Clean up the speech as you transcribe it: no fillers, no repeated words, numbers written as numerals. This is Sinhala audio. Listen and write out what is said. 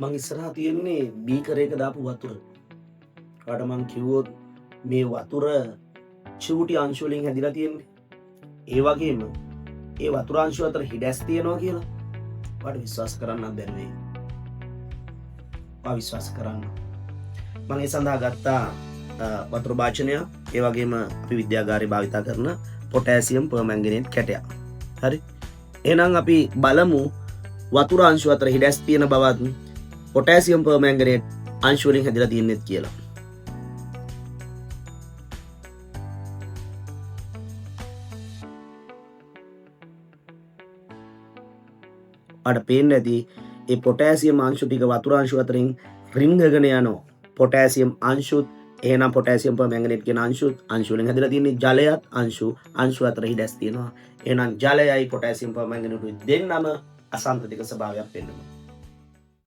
මං ඉස්සරහා තියෙන්නේ බීකරයක දාපු වතුර. ඔයාලට මං කිව්වොත් මේ වතුර චූටි අංශු වලින් හැදිලා තියෙන්නේ. ඒ වගේම ඒ වතුර අංශු අතර හිඩැස් තියෙනවා කියලා ඔයාලට විශ්වාස කරන්නත් බැරි වෙයි. ඔයා විශ්වාස කරන්න. මම ඒ සඳහා ගත්තා වතුර භාජනය, ඒ වගේම අපි විද්‍යාගාරයේ භාවිතා කරන පොටෑසියම් පර්මැංගනේට් කැටයක්. හරි. එහෙනම් අපි බලමු වතුර අංශු අතර හිඩැස් තියෙන බවත් පොටෑසියම් පර්මැංගනේට් අංශු වලින් හැදිලා තියෙන්නේ කියලා. අඩ පේන්න ඇති ඒ පොටෑසියම් අංශු ටික වතුර අංශු අතරින් රිංගගෙන යනවා. පොටෑසියම් අංශුත් එහෙනම් පොටෑසියම් පර්මැංගනේට් කියන අංශු වලින් හැදිලා තියෙන්නේ ජලයත් අංශු අතර හිඩැස් තියෙනවා. එහෙනම් ජලයයි පොටෑසියම් පර්මැංගනේට් දෙන්නම අසන්තතික ස්වභාවයක් වෙනවා.